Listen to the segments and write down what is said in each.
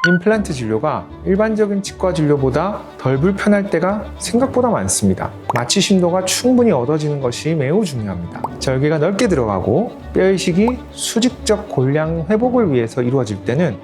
임플란트 진료가 일반적인 치과 진료보다 덜 불편할 때가 생각보다 많습니다. 마취 심도가 충분히 얻어지는 것이 매우 중요합니다. 절개가 넓게 들어가고 뼈이식이 수직적 골량 회복을 위해서 이루어질 때는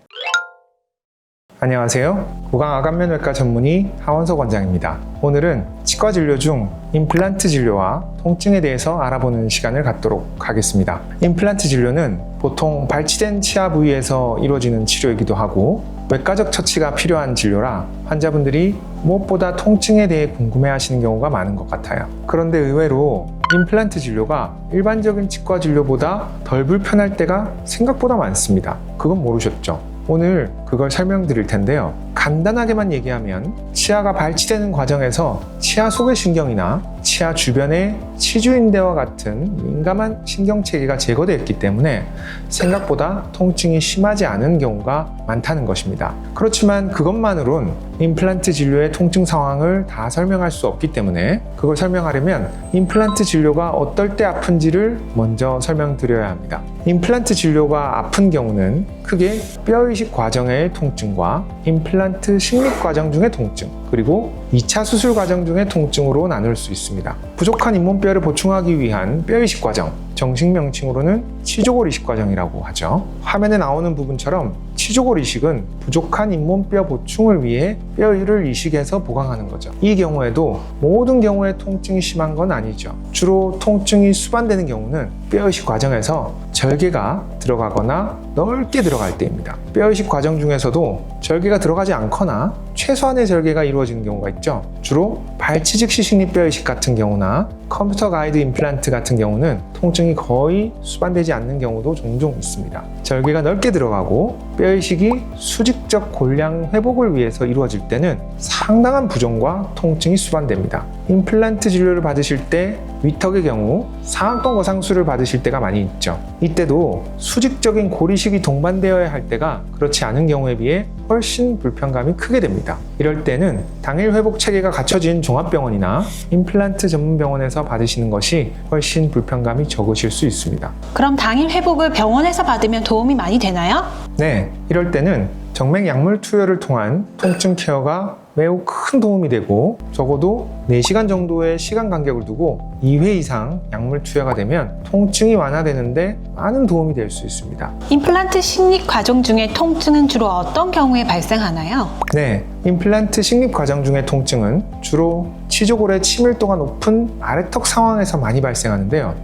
안녕하세요. 구강암면외과 전문의 하원석 원장입니다. 오늘은 치과 진료 중 임플란트 진료와 통증에 대해서 알아보는 시간을 갖도록 하겠습니다. 임플란트 진료는 보통 발치된 치아 부위에서 이루어지는 치료이기도 하고 외과적 처치가 필요한 진료라 환자분들이 무엇보다 통증에 대해 궁금해하시는 경우가 많은 것 같아요. 그런데 의외로 임플란트 진료가 일반적인 치과 진료보다 덜 불편할 때가 생각보다 많습니다. 그건 모르셨죠? 오늘 그걸 설명드릴 텐데요. 간단하게만 얘기하면 치아가 발치되는 과정에서 치아 속의 신경이나 치아 주변의 치주인대와 같은 민감한 신경체계가 제거되었기 때문에 생각보다 통증이 심하지 않은 경우가 많다는 것입니다. 그렇지만 그것만으론 임플란트 진료의 통증 상황을 다 설명할 수 없기 때문에 그걸 설명하려면 임플란트 진료가 어떨 때 아픈지를 먼저 설명드려야 합니다. 임플란트 진료가 아픈 경우는 크게 뼈이식 과정의 통증과 임플란트 식립 과정 중의 통증, 그리고 2차 수술 과정 중의 통증으로 나눌 수 있습니다. 부족한 잇몸뼈를 보충하기 위한 뼈이식 과정, 정식 명칭으로는 치조골 이식 과정이라고 하죠. 화면에 나오는 부분처럼 치조골 이식은 부족한 잇몸뼈 보충을 위해 뼈를 이식해서 보강하는 거죠. 이 경우에도 모든 경우에 통증이 심한 건 아니죠. 주로 통증이 수반되는 경우는 뼈이식 과정에서 절개가 들어가거나 넓게 들어갈 때입니다. 뼈이식 과정 중에서도 절개가 들어가지 않거나 최소한의 절개가 이루어지는 경우가 있죠. 주로 발치즉 시식립 뼈이식 같은 경우나 컴퓨터 가이드 임플란트 같은 경우는 통증이 거의 수반되지 않는 경우도 종종 있습니다. 절개가 넓게 들어가고 뼈이식이 수직적 골량 회복을 위해서 이루어질 때는 상당한 부종과 통증이 수반됩니다. 임플란트 진료를 받으실 때 위턱의 경우 상악동 거상술을 받으실 때가 많이 있죠. 이때도 수직적인 골이식이 동반되어야 할 때가 그렇지 않은 경우에 비해 훨씬 불편감이 크게 됩니다. 이럴 때는 당일 회복 체계가 갖춰진 종합병원이나 임플란트 전문병원에서 받으시는 것이 훨씬 불편감이 적으실 수 있습니다. 그럼 당일 회복을 병원에서 받으면 도움이 많이 되나요? 네, 이럴 때는 정맥 약물 투여를 통한 통증 케어가 매우 큰 도움이 되고 적어도 4시간 정도의 시간 간격을 두고 2회 이상 약물 투여가 되면 통증이 완화되는데 많은 도움이 될 수 있습니다. 임플란트 식립 과정 중에 통증은 주로 어떤 경우에 발생하나요? 네, 임플란트 식립 과정 중의 통증은 주로 치조골의 치밀도가 높은 아래턱 상황에서 많이 발생하는데요.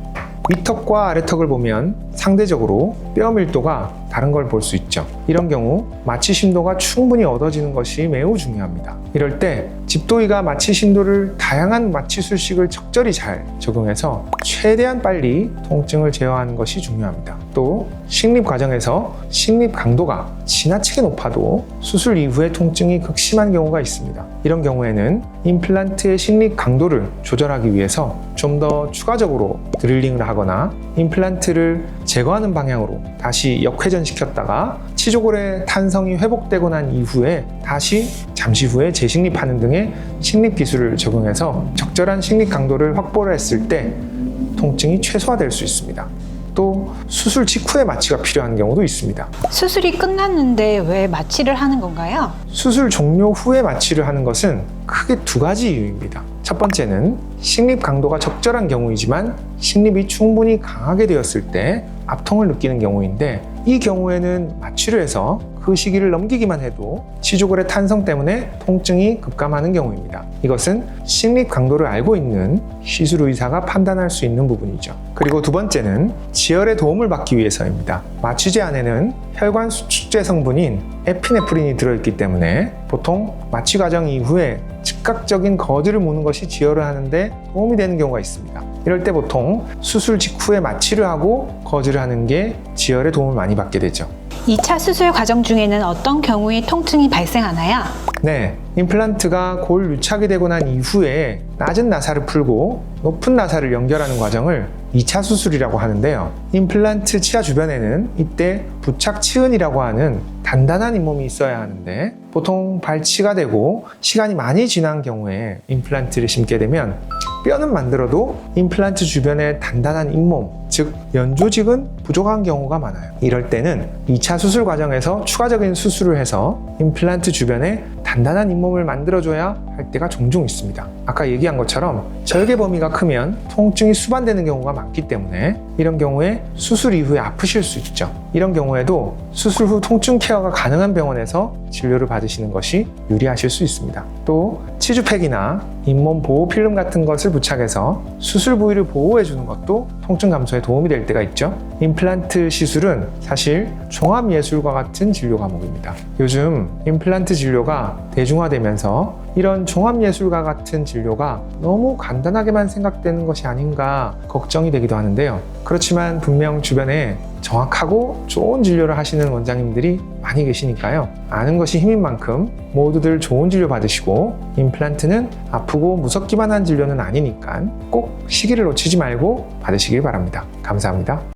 위턱과 아래턱을 보면 상대적으로 뼈 밀도가 다른 걸 볼 수 있죠. 이런 경우 마취 심도가 충분히 얻어지는 것이 매우 중요합니다. 이럴 때 집도의가 마취 심도를 다양한 마취 술식을 적절히 잘 적용해서 최대한 빨리 통증을 제어하는 것이 중요합니다. 또 식립 과정에서 식립 강도가 지나치게 높아도 수술 이후에 통증이 극심한 경우가 있습니다. 이런 경우에는 임플란트의 식립 강도를 조절하기 위해서 좀 더 추가적으로 드릴링을 하거나 임플란트를 제거하는 방향으로 다시 역회전시켰다가 치조골의 탄성이 회복되고 난 이후에 다시 잠시 후에 재식립하는 등의 식립 기술을 적용해서 적절한 식립 강도를 확보를 했을 때 통증이 최소화될 수 있습니다. 또 수술 직후에 마취가 필요한 경우도 있습니다. 수술이 끝났는데 왜 마취를 하는 건가요? 수술 종료 후에 마취를 하는 것은 크게 2가지 이유입니다. 첫 번째는 식립 강도가 적절한 경우이지만 식립이 충분히 강하게 되었을 때 압통을 느끼는 경우인데 이 경우에는 마취를 해서 그 시기를 넘기기만 해도 치조골의 탄성 때문에 통증이 급감하는 경우입니다. 이것은 식립 강도를 알고 있는 시술 의사가 판단할 수 있는 부분이죠. 그리고 두 번째는 지혈에 도움을 받기 위해서입니다. 마취제 안에는 혈관 수축제 성분인 에피네프린이 들어있기 때문에 보통 마취 과정 이후에 즉각적인 거즈를 무는 것이 지혈을 하는데 도움이 되는 경우가 있습니다. 이럴 때 보통 수술 직후에 마취를 하고 거즈를 하는 게 지혈에 도움을 많이 받게 되죠. 2차 수술 과정 중에는 어떤 경우에 통증이 발생하나요? 네, 임플란트가 골 유착이 되고 난 이후에 낮은 나사를 풀고 높은 나사를 연결하는 과정을 2차 수술이라고 하는데요. 임플란트 치아 주변에는 이때 부착 치은이라고 하는 단단한 잇몸이 있어야 하는데 보통 발치가 되고 시간이 많이 지난 경우에 임플란트를 심게 되면 뼈는 만들어도 임플란트 주변에 단단한 잇몸, 즉 연조직은 부족한 경우가 많아요. 이럴 때는 2차 수술 과정에서 추가적인 수술을 해서 임플란트 주변에 단단한 잇몸을 만들어줘야 할 때가 종종 있습니다. 아까 얘기한 것처럼 절개 범위가 크면 통증이 수반되는 경우가 많기 때문에 이런 경우에 수술 이후에 아프실 수 있죠. 이런 경우에도 수술 후 통증 케어가 가능한 병원에서 진료를 받으시는 것이 유리하실 수 있습니다. 또 치주팩이나 잇몸 보호 필름 같은 것을 부착해서 수술 부위를 보호해주는 것도 통증 감소에 도움이 될 때가 있죠. 임플란트 시술은 사실 종합예술과 같은 진료 과목입니다. 요즘 임플란트 진료가 대중화되면서 이런 종합예술과 같은 진료가 너무 간단하게만 생각되는 것이 아닌가 걱정이 되기도 하는데요. 그렇지만 분명 주변에 정확하고 좋은 진료를 하시는 원장님들이 많이 계시니까요. 아는 것이 힘인 만큼 모두들 좋은 진료 받으시고, 임플란트는 아프고 무섭기만 한 진료는 아니니까 꼭 시기를 놓치지 말고 받으시길 바랍니다. 감사합니다.